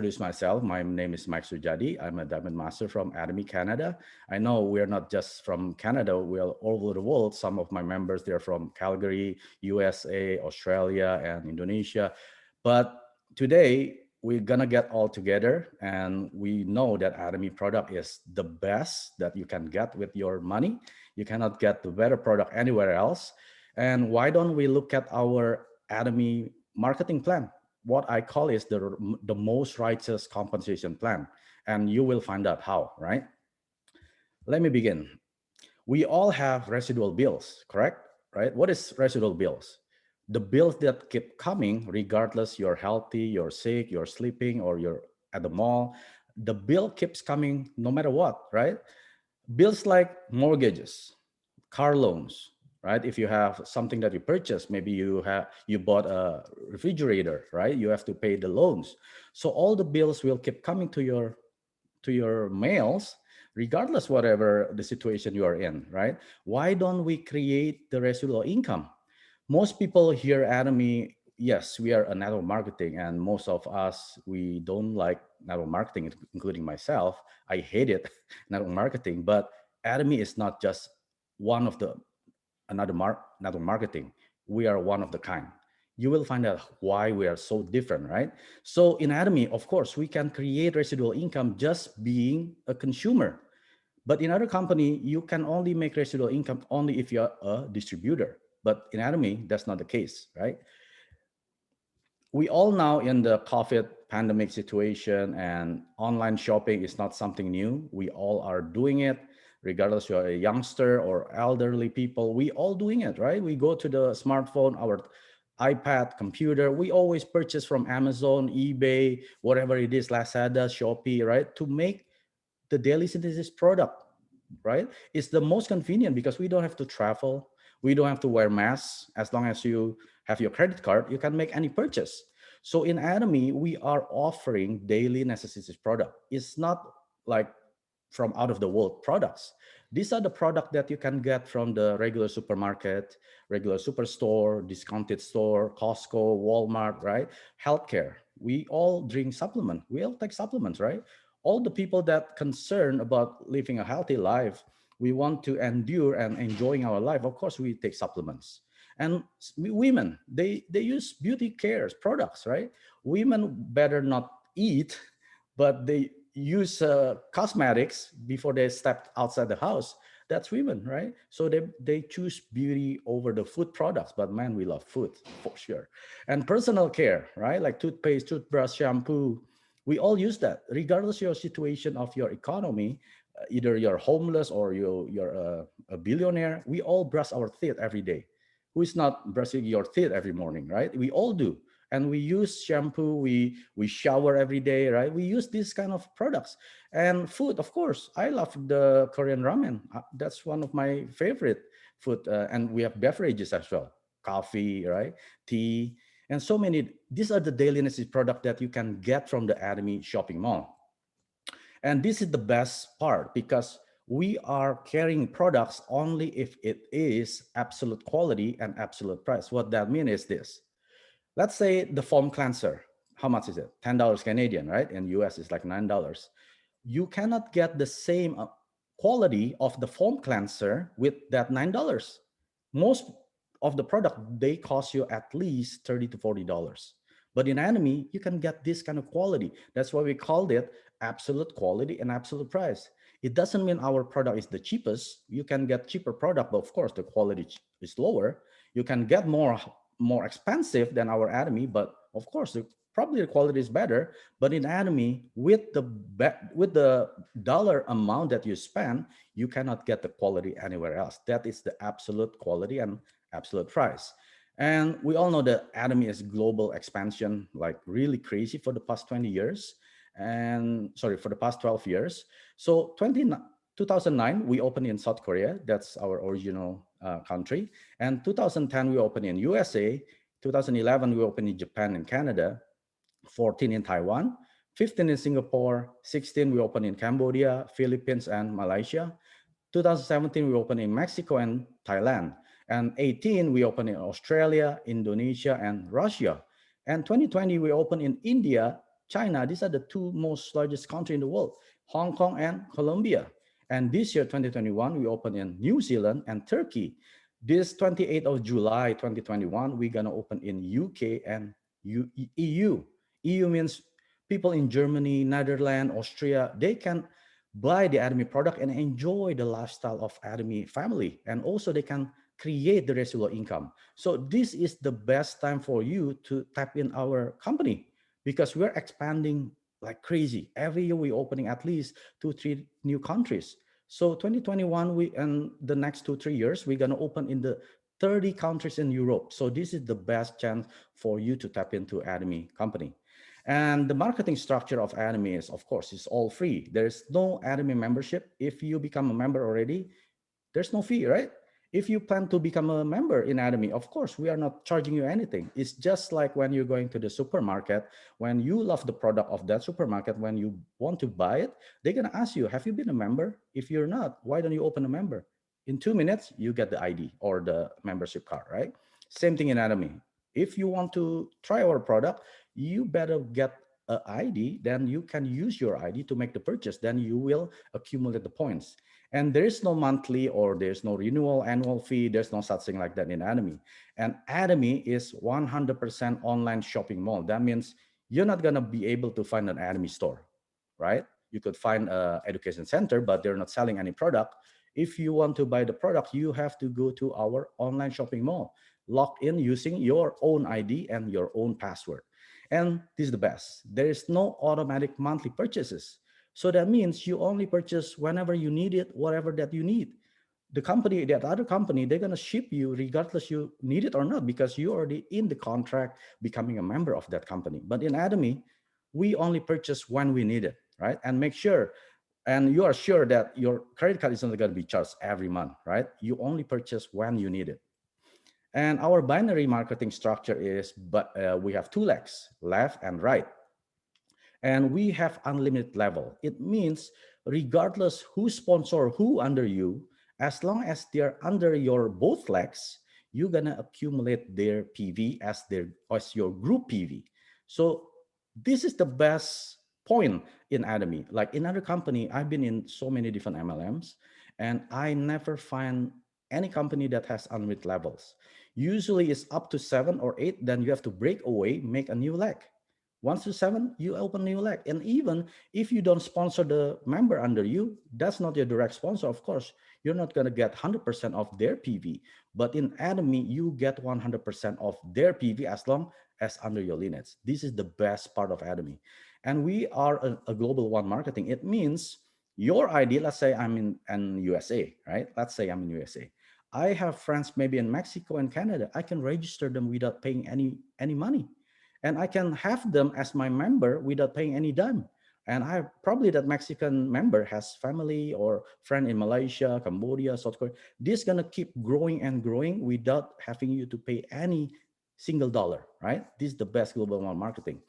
introduce myself. My name is Mike Surjadi. I'm a Diamond Master from Atomy, Canada. I know we're not just from Canada, we're all over the world. Some of my members, they're from Calgary, USA, Australia, and Indonesia. But today, we're gonna get all together, and we know that Atomy product is the best that you can get with your money. You cannot get the better product anywhere else. And why don't we look at our Atomy marketing plan? What I call is the most righteous compensation plan. And you will find out how, right? Let me begin. We all have residual bills, correct? Right? What is residual bills? The bills that keep coming regardless you're healthy, you're sick, you're sleeping, or you're at the mall. The bill keeps coming no matter what, right? Bills like mortgages, car loans, right? If you have something that you purchased, maybe you bought a refrigerator, right? You have to pay the loans. So all the bills will keep coming to your mails, regardless whatever the situation you are in, right? Why don't we create the residual income? Most people here at me, yes, we are a network marketing, and most of us, we don't like network marketing, including myself. I hate it, network marketing. But Atomy is not just one of the network marketing. We are one of the kind. You will find out why we are so different, right? So in Atomy, of course, we can create residual income just being a consumer. But in other company, you can only make residual income only if you're a distributor. But in Atomy, that's not the case, right? We all now in the COVID pandemic situation, and online shopping is not something new. We all are doing it, regardless you're a youngster or elderly people. We all doing it, right? We go to the smartphone, our iPad, computer. We always purchase from Amazon, eBay, whatever it is, Lazada, Shopee, right? To make the daily synthesis product, right? It's the most convenient because we don't have to travel. We don't have to wear masks. As long as you have your credit card, you can make any purchase. So in Atomy, we are offering daily necessities product. It's not like from out of the world products. These are the product that you can get from the regular supermarket, regular superstore, discounted store, Costco, Walmart, right? Healthcare. We all drink supplement. We all take supplements, right? All the people that concerned about living a healthy life, we want to endure and enjoying our life. Of course, we take supplements. And women, they use beauty cares products, right? Women better not eat, but they use cosmetics before they step outside the house. That's women, right? So they choose beauty over the food products. But man, we love food for sure. And personal care, right? Like toothpaste, toothbrush, shampoo. We all use that, regardless your situation of your economy. Either you're homeless or you're a billionaire. We all brush our teeth every day. Who is not brushing your teeth every morning, right? We all do. And we use shampoo, we shower every day, right? We use these kind of products. And food, of course, I love the Korean ramen. That's one of my favorite food. And we have beverages as well, coffee, right? Tea, and so many. These are the daily necessity product that you can get from the Atomy shopping mall. And this is the best part because we are carrying products only if it is absolute quality and absolute price. What that means is this. Let's say the foam cleanser. How much is it? $10 Canadian, right? In US, it's like $9. You cannot get the same quality of the foam cleanser with that $9. Most of the product, they cost you at least $30 to $40. But in Atomy, you can get this kind of quality. That's why we called it absolute quality and absolute price. It doesn't mean our product is the cheapest. You can get cheaper product, but of course the quality is lower. You can get more expensive than our Atomy, but of course probably the quality is better. But in Atomy, with the dollar amount that you spend, you cannot get the quality anywhere else. That is the absolute quality and absolute price. And we all know that Atomy is global expansion, like really crazy for the past 20 years. And sorry, for the past 12 years. So 2009, we opened in South Korea. That's our original country. And 2010, we opened in USA. 2011, we opened in Japan and Canada. 14 in Taiwan. 15 in Singapore. 16, we opened in Cambodia, Philippines, and Malaysia. 2017, we opened in Mexico and Thailand. And 18, we opened in Australia, Indonesia, and Russia. And 2020, we opened in India, China. These are the two most largest countries in the world, Hong Kong and Colombia. And this year, 2021, we open in New Zealand and Turkey. This 28th of July, 2021, we're gonna open in UK and EU. EU means people in Germany, Netherlands, Austria, they can buy the Atomy product and enjoy the lifestyle of Atomy family. And also they can create the residual income. So this is the best time for you to tap in our company because we're expanding like crazy. Every year we're opening at least 2, 3 new countries. So 2021, we and the next 2, 3 years, we're gonna open in the 30 countries in Europe. So this is the best chance for you to tap into Atomy company. And the marketing structure of Atomy is, of course, is all free. There's no Atomy membership. If you become a member already, there's no fee, right? If you plan to become a member in Atomy, of course, we are not charging you anything. It's just like when you're going to the supermarket, when you love the product of that supermarket, when you want to buy it, they're going to ask you, have you been a member? If you're not, why don't you open a member? In 2 minutes, you get the ID or the membership card, right? Same thing in Atomy. If you want to try our product, you better get a ID, then you can use your ID to make the purchase. Then you will accumulate the points. And there is no monthly or there's no renewal annual fee. There's no such thing like that in Atomy. And Atomy is 100% online shopping mall. That means you're not going to be able to find an Atomy store, right? You could find an education center, but they're not selling any product. If you want to buy the product, you have to go to our online shopping mall, log in using your own ID and your own password. And this is the best. There is no automatic monthly purchases. So that means you only purchase whenever you need it, whatever that you need. The company, that other company, they're gonna ship you regardless you need it or not because you're already in the contract becoming a member of that company. But in Atomy, we only purchase when we need it, right? And make sure, and you are sure that your credit card is not gonna be charged every month, right? You only purchase when you need it. And our binary marketing structure is, but we have two legs, left and right, and we have unlimited level. It means regardless who sponsor who under you, as long as they're under your both legs, you're gonna accumulate their PV as your group PV. So this is the best point in Atomy. Like in other company, I've been in so many different MLMs, and I never find any company that has unlimited levels. Usually it's up to 7 or 8, then you have to break away, make a new leg. 1 to 7, you open new leg. And even if you don't sponsor the member under you, that's not your direct sponsor. Of course, you're not going to get 100% of their PV. But in Atomy, you get 100% of their PV as long as under your lineage. This is the best part of Atomy. And we are a global one marketing. It means your ID, let's say I'm in USA, right? Let's say I'm in USA. I have friends maybe in Mexico and Canada. I can register them without paying any money, and I can have them as my member without paying any dime. And I probably that Mexican member has family or friend in Malaysia, Cambodia, South Korea. This is gonna keep growing and growing without having you to pay any single dollar, right? This is the best global marketing.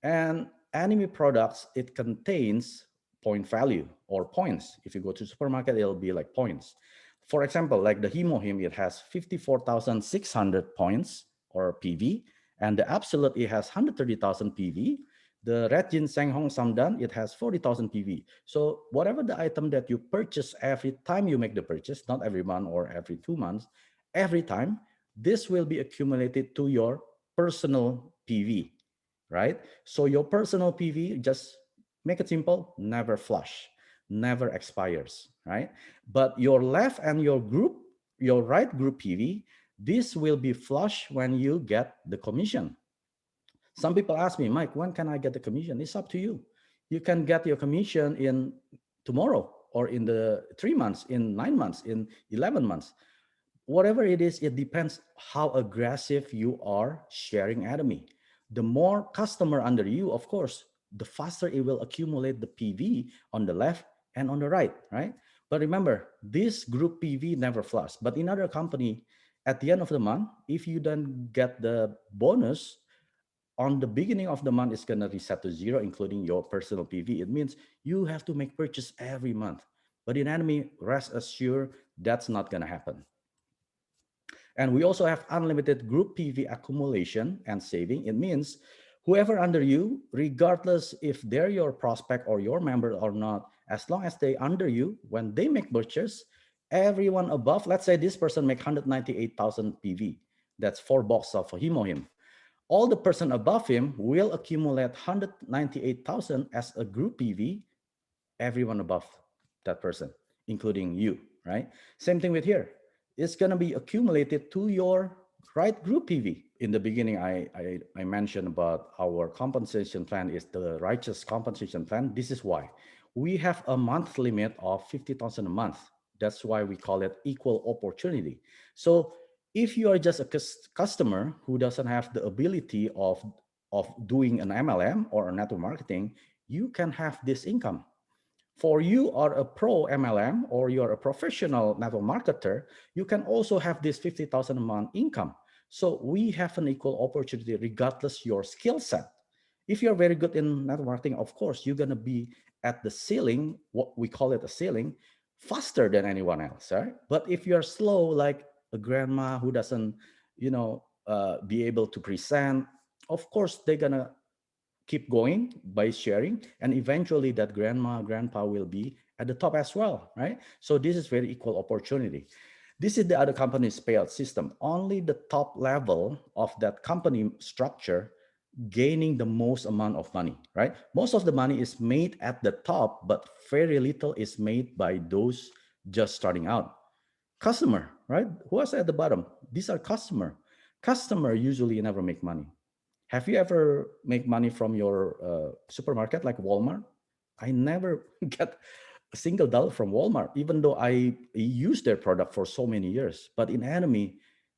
And anime products, it contains point value or points. If you go to supermarket, it'll be like points. For example, like the Himohim, it has 54,600 points or PV, and the Absolute, it has 130,000 PV. The Red Ginseng Hong Samdan, it has 40,000 PV. So whatever the item that you purchase every time you make the purchase, not every month or every 2 months, every time, this will be accumulated to your personal PV, right? So your personal PV, just make it simple, never flush, never expires, right? But your left and your right group PV, this will be flush when you get the commission. Some people ask me, Mike, when can I get the commission? It's up to you. You can get your commission in tomorrow or in the 3 months, in 9 months, in 11 months. Whatever it is, it depends how aggressive you are sharing Atomy. The more customer under you, of course, the faster it will accumulate the PV on the left and on the right? But remember, this group PV never flush. But in other company, at the end of the month, if you don't get the bonus, on the beginning of the month, it's going to reset to zero, including your personal PV. It means you have to make purchase every month. But in Atomy, rest assured, that's not going to happen. And we also have unlimited group PV accumulation and saving. It means Whoever under you, regardless if they're your prospect or your member or not, as long as they under you, when they make purchase, everyone above, let's say this person make 198,000 PV. That's 4 boxes of Himohim. All the person above him will accumulate 198,000 as a group PV, everyone above that person, including you, right? Same thing with here. It's going to be accumulated to your right group PV. In the beginning, I mentioned about our compensation plan is the righteous compensation plan. This is why. We have a month limit of 50,000 a month. That's why we call it equal opportunity. So if you are just a customer who doesn't have the ability of doing an MLM or a network marketing, you can have this income. For you are a pro MLM or you're a professional network marketer, you can also have this 50,000 a month income. So we have an equal opportunity regardless your skill set. If you're very good in network marketing, of course, you're going to be at the ceiling, what we call it a ceiling, faster than anyone else, right? But if you're slow, like a grandma who doesn't, be able to present, of course, they're going to keep going by sharing, and eventually that grandma grandpa will be at the top as well, right? So this is very equal opportunity. This is the other company's payout system. Only the top level of that company structure gaining the most amount of money, right? Most of the money is made at the top, but very little is made by those just starting out. Customer, right? Who is at the bottom? These are customer usually never make money. Have you ever make money from your supermarket like Walmart? I never get a single dollar from Walmart, even though I use their product for so many years. But in Atomy,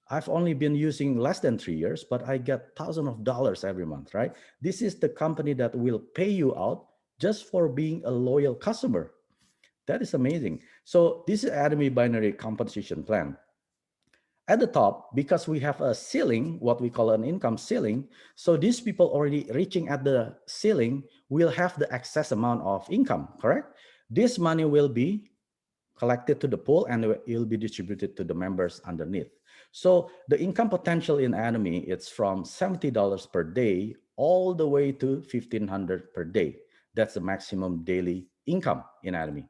I've only been using less than 3 years, but I get thousands of dollars every month, right? This is the company that will pay you out just for being a loyal customer. That is amazing. So this is Atomy binary compensation plan. At the top, because we have a ceiling, what we call an income ceiling, so these people already reaching at the ceiling will have the excess amount of income, correct? This money will be collected to the pool and it will be distributed to the members underneath. So the income potential in Atomy, it's from $70 per day all the way to $1,500 per day. That's the maximum daily income in Atomy.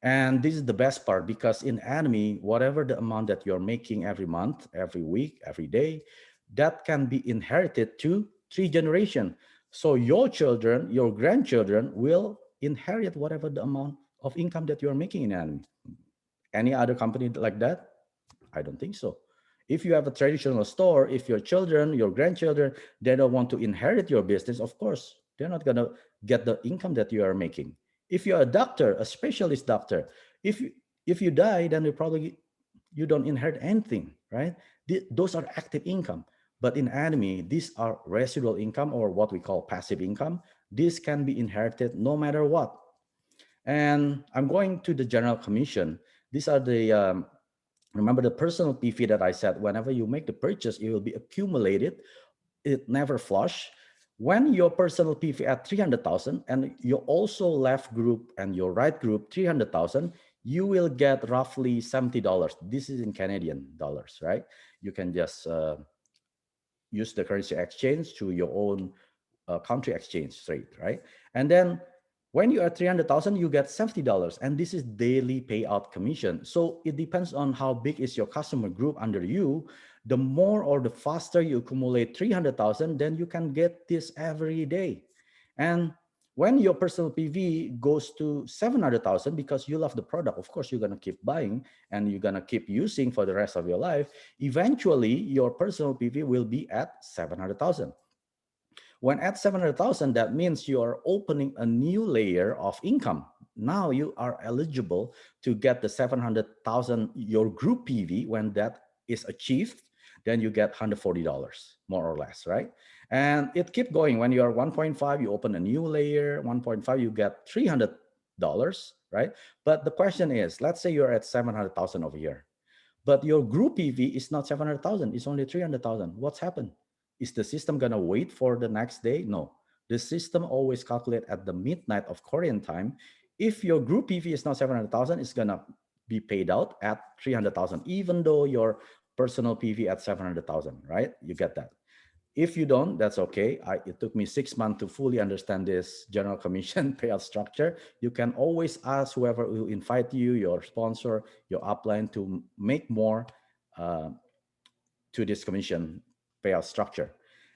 And this is the best part because in Atomy, whatever the amount that you're making every month, every week, every day, that can be inherited to 3 generations. So your children, your grandchildren will inherit whatever the amount of income that you're making in Atomy. Any other company like that? I don't think so. If you have a traditional store, if your children, your grandchildren, they don't want to inherit your business, of course, they're not going to get the income that you are making. If you're a doctor, a specialist doctor, if you, if you die, then you don't inherit anything, right? Those are active income. But in Atomy, these are residual income or what we call passive income. This can be inherited no matter what. And I'm going to the general commission. These are the remember the personal PV that I said, whenever you make the purchase, it will be accumulated. It never flush. When your personal PV at 300,000 and you also left group and your right group 300,000, you will get roughly $70. This is in Canadian dollars, right? You can just use the currency exchange to your own country exchange rate, right? And then when you are 300,000, you get $70, and this is daily payout commission. So it depends on how big is your customer group under you. The more or the faster you accumulate 300,000, then you can get this every day. And when your personal PV goes to 700,000 because you love the product, of course, you're going to keep buying and you're going to keep using for the rest of your life. Eventually, your personal PV will be at 700,000. When at 700,000, that means you are opening a new layer of income. Now you are eligible to get the 700,000, your group PV. When that is achieved, then you get $140, more or less, right? And it keep going. When you are 1.5, you open a new layer. 1.5, you get $300, right? But the question is, let's say you're at 700,000 over here, but your group PV is not 700,000, it's only 300,000. What's happened? Is the system gonna wait for the next day? No, the system always calculate at the midnight of Korean time. If your group PV is not 700,000, it's gonna be paid out at 300,000, even though your personal PV at 700,000, right? You get that. If you don't, that's okay. It took me 6 months to fully understand this general commission payout structure. You can always ask whoever will invite you, your sponsor, your upline, to make more uh, to this commission payout structure.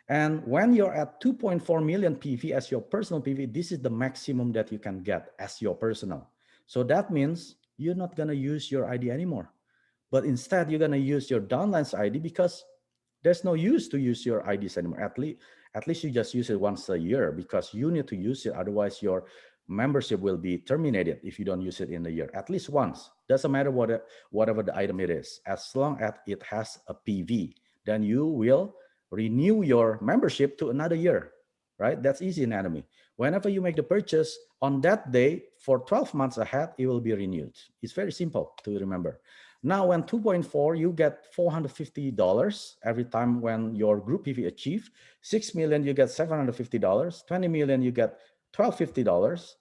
And when you're at 2.4 million PV as your personal PV, this is the maximum that you can get as your personal. So that means you're not going to use your ID anymore, but instead you're going to use your downline's ID, because there's no use to use your IDs anymore. At least you just use it once a year, because you need to use it. Otherwise, your membership will be terminated if you don't use it in a year. At least once. Doesn't matter whatever the item it is. As long as it has a PV, then you will renew your membership to another year, right? That's easy in Atomy. Whenever you make the purchase, on that day for 12 months ahead, it will be renewed. It's very simple to remember. Now, when 2.4, you get $450 every time when your group PV achieve. 6 million, you get $750. 20 million, you get $1,250.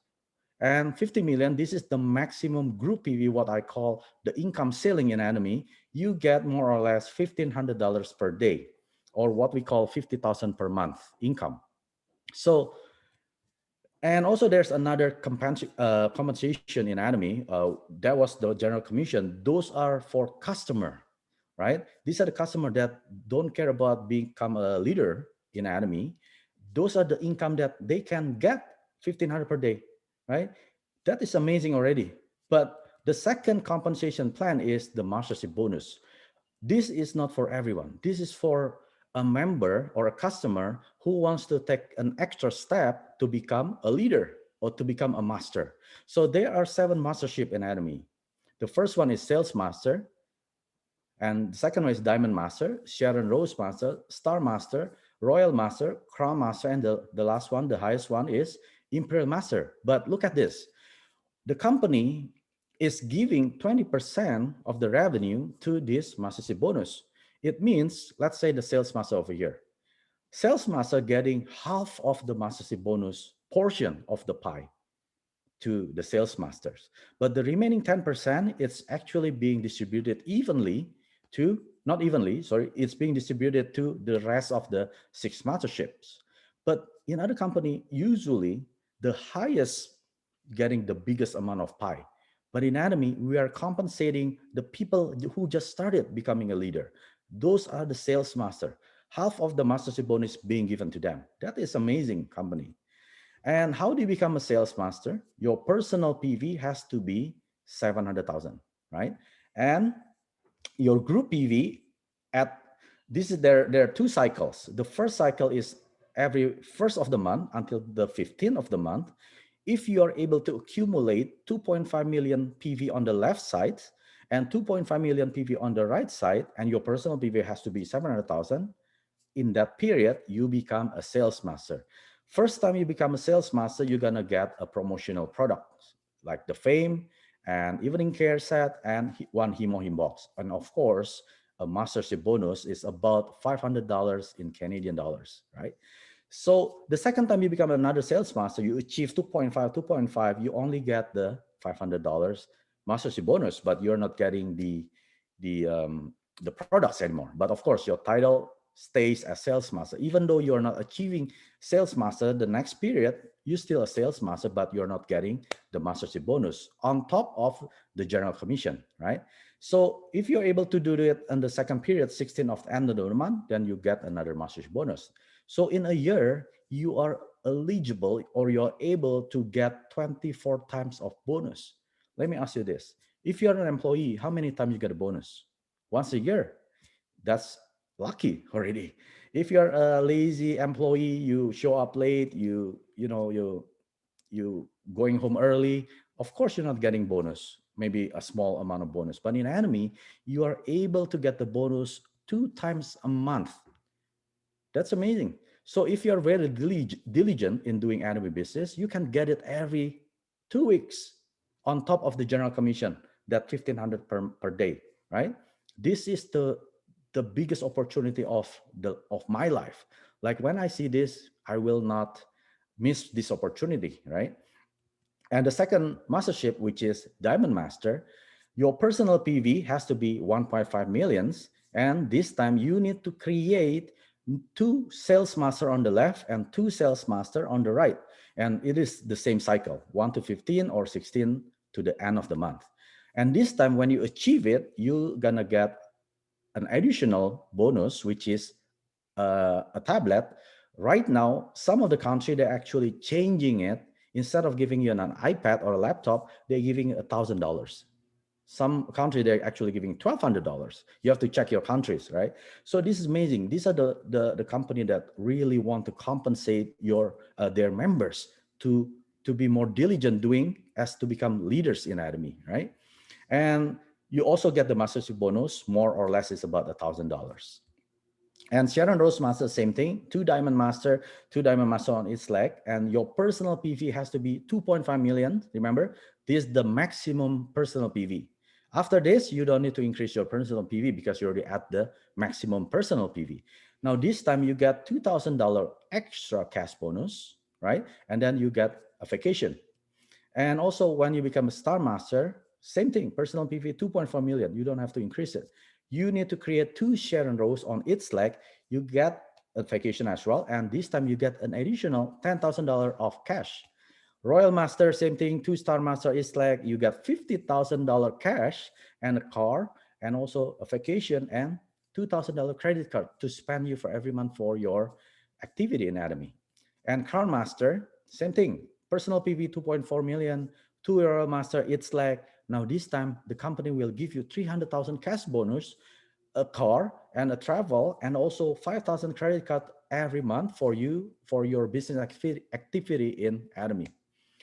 And 50 million, this is the maximum group PV, what I call the income ceiling in Atomy. You get more or less $1,500 per day, or what we call 50,000 per month income. So, and also there's another compensation in Atomy. That was the general commission. Those are for customer, right? These are the customer that don't care about become a leader in Atomy. Those are the income that they can get 1,500 per day, right? That is amazing already. But the second compensation plan is the Mastership bonus. This is not for everyone. This is for a member or a customer who wants to take an extra step to become a leader or to become a master. So there are 7 mastership in Atomy. The first one is Sales Master, and the second one is Diamond Master, Sharon Rose Master, Star Master, Royal Master, Crown Master, and the last one, the highest one, is Imperial Master. But look at this. The company is giving 20% of the revenue to this mastership bonus. It means, let's say the sales master over here. Sales master getting half of the mastership bonus portion of the pie to the sales masters. But the remaining 10%, it's actually being distributed evenly to, not evenly, sorry, it's being distributed to the rest of the 6 masterships. But in other company, usually the highest getting the biggest amount of pie. But in Atomy, we are compensating the people who just started becoming a leader. Those are the sales master. Half of the mastership bonus being given to them. That is amazing company. And how do you become a sales master? Your personal PV has to be 700,000, right? And your group PV at this is there are 2 cycles. The first cycle is every first of the month until the 15th of the month. If you are able to accumulate 2.5 million PV on the left side and 2.5 million PV on the right side, and your personal PV has to be 700,000, in that period, you become a sales master. First time you become a sales master, you're gonna get a promotional product like the Fame and Evening Care set and one Himo box. And of course, a mastership bonus is about $500 in Canadian dollars, right? So the second time you become another sales master, you achieve 2.5, you only get the $500 mastership bonus, but you're not getting the the products anymore. But of course, your title stays as sales master. Even though you're not achieving sales master the next period, you're still a sales master, but you're not getting the mastership bonus on top of the general commission, right? So if you're able to do it in the second period, 16th of the end of the month, then you get another mastership bonus. So in a year, you are eligible or you're able to get 24 times of bonus. Let me ask you this. If you're an employee, how many times you get a bonus? Once a year. That's lucky already. If you're a lazy employee, you show up late, you going home early, of course you're not getting bonus, maybe a small amount of bonus. But in Atomy, you are able to get the bonus 2 times a month. That's amazing. So if you're very diligent in doing Atomy business, you can get it every 2 weeks on top of the general commission, that 1,500 per day, right? This is the biggest opportunity of my life. Like when I see this, I will not miss this opportunity, right? And the second mastership, which is Diamond Master, your personal PV has to be 1.5 millions. And this time you need to create two sales master on the left and two sales master on the right. And it is the same cycle, 1 to 15 or 16 to the end of the month. And this time when you achieve it, you're gonna get an additional bonus, which is a tablet. Right now, some of the country, they're actually changing it. Instead of giving you an iPad or a laptop, they're giving $1,000. Some country they're actually giving $1,200. You have to check your countries, right? So this is amazing. These are the company that really want to compensate their members to be more diligent doing as to become leaders in Atomy, right? And you also get the mastership bonus. More or less is about $1,000. And Sharon Rose Master, same thing, two Diamond Master on each leg. And your personal PV has to be 2.5 million. Remember, this is the maximum personal PV. After this, you don't need to increase your personal PV because you're already at the maximum personal PV. Now, this time you get $2,000 extra cash bonus, right? And then you get a vacation. And also when you become a Star Master, same thing, personal PV 2.4 million. You don't have to increase it. You need to create two Sharon rows on each leg. You get a vacation as well. And this time you get an additional $10,000 of cash. Royal Master, same thing, two Star Master each leg. You get $50,000 cash and a car and also a vacation and $2,000 credit card to spend you for every month for your activity in Atomy. And Crown Master, same thing, personal PV 2.4 million, two Royal Master each leg. Now this time the company will give you 300,000 cash bonus, a car and a travel, and also 5,000 credit card every month for you for your business activity in Atomy.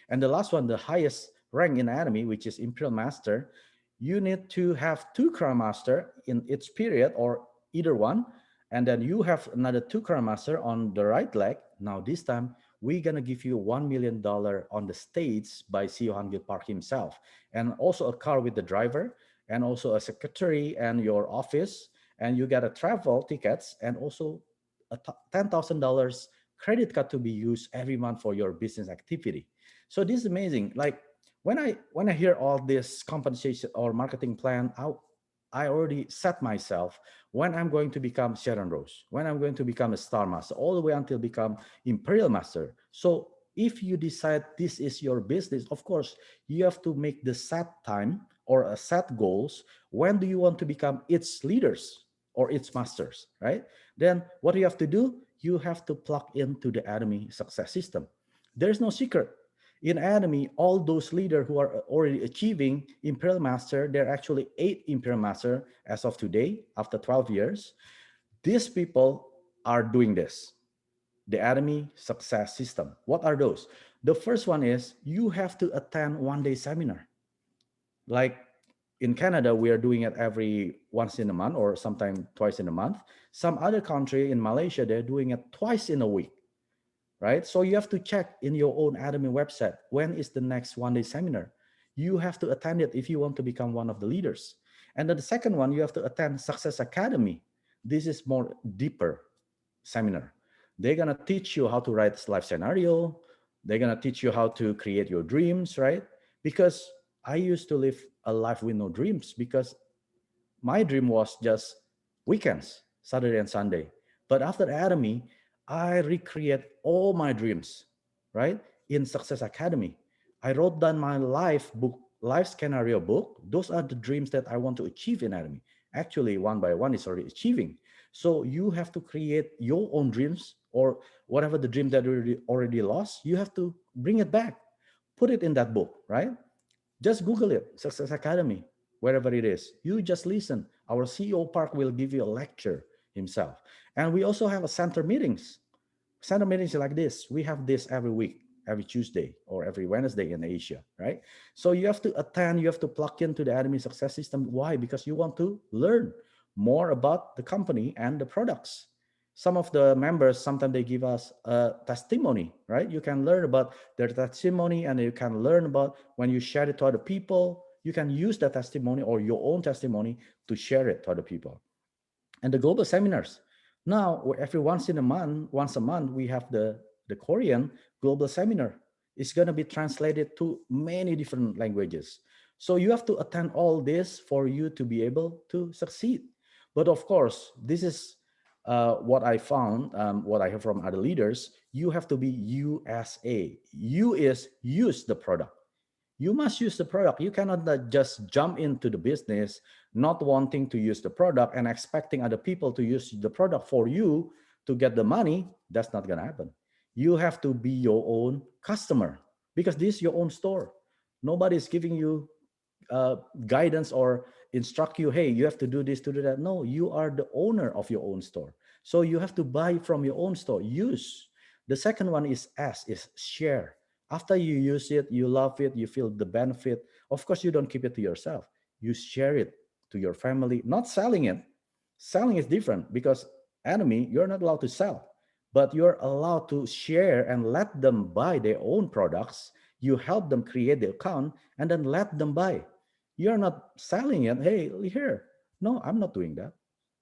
And the last one, the highest rank in Atomy, which is Imperial Master, you need to have two Crown Master in each period or either one. And then you have another two Crown Master on the right leg. Now this time, we're gonna give you $1 million on the stage by CEO Hangil Park himself. And also a car with the driver and also a secretary and your office. And you get a travel tickets and also a $10,000 credit card to be used every month for your business activity. So this is amazing. Like when I hear all this compensation or marketing plan, I already set myself when I'm going to become Sharon Rose, when I'm going to become a Star Master, all the way until become Imperial Master. So if you decide this is your business, of course, you have to make the set time or a set goals. When do you want to become its leaders or its masters, right? Then what you have to do, you have to plug into the Atomy success system. There's no secret. In Atomy, all those leaders who are already achieving Imperial Master, there are actually 8 Imperial Master as of today, after 12 years. These people are doing this, the Atomy success system. What are those? The first one is you have to attend one-day seminar. Like in Canada, we are doing it every once in a month or sometimes twice in a month. Some other country in Malaysia, they're doing it twice in a week, right? So you have to check in your own Atomy website, when is the next one-day seminar? You have to attend it if you want to become one of the leaders. And then the second one, you have to attend Success Academy. This is more deeper seminar. They're gonna teach you how to write life scenario. They're gonna teach you how to create your dreams, right? Because I used to live a life with no dreams because my dream was just weekends, Saturday and Sunday. But after Atomy, I recreate all my dreams, right? In Success Academy. I wrote down my life book, life scenario book. Those are the dreams that I want to achieve in Atomy. Actually, one by one is already achieving. So you have to create your own dreams or whatever the dream that you already lost, you have to bring it back. Put it in that book, right? Just Google it, Success Academy, wherever it is. You just listen. Our CEO Park will give you a lecture himself. And we also have a center meetings. Center meetings like this. We have this every week, every Tuesday or every Wednesday in Asia, right? So you have to attend, you have to plug into the Academy Success System. Why? Because you want to learn more about the company and the products. Some of the members, sometimes they give us a testimony, right? You can learn about their testimony and you can learn about when you share it to other people, you can use that testimony or your own testimony to share it to other people. And the global seminars. Now, every once a month, we have the Korean global seminar. It's going to be translated to many different languages. So you have to attend all this for you to be able to succeed. But of course, this is what I found, what I heard from other leaders, you have to be USA. U is use the product. You must use the product. You cannot just jump into the business not wanting to use the product and expecting other people to use the product for you to get the money. That's not going to happen. You have to be your own customer because this is your own store. Nobody is giving you guidance or instruct you, hey, you have to do this, to do that. No, you are the owner of your own store. So you have to buy from your own store. Use. The second one is S, is share. After you use it, you love it, you feel the benefit. Of course, you don't keep it to yourself. You share it to your family, not selling it. Selling is different because Atomy, you're not allowed to sell, but you're allowed to share and let them buy their own products. You help them create the account and then let them buy. You're not selling it. Hey, here. No, I'm not doing that.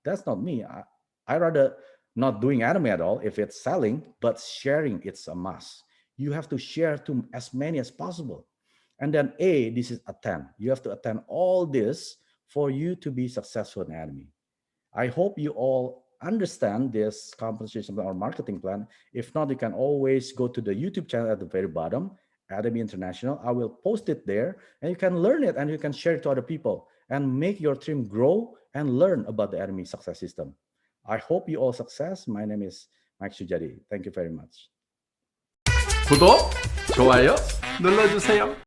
That's not me. I rather not doing Atomy at all if it's selling, but sharing, it's a must. You have to share to as many as possible. And then A, this is attend. You have to attend all this for you to be successful in Atomy. I hope you all understand this compensation or marketing plan. If not, you can always go to the YouTube channel at the very bottom, Atomy International. I will post it there and you can learn it and you can share it to other people and make your team grow and learn about the Atomy success system. I hope you all success. My name is Mike Surjadi. Thank you very much. 구독, 좋아요 눌러주세요.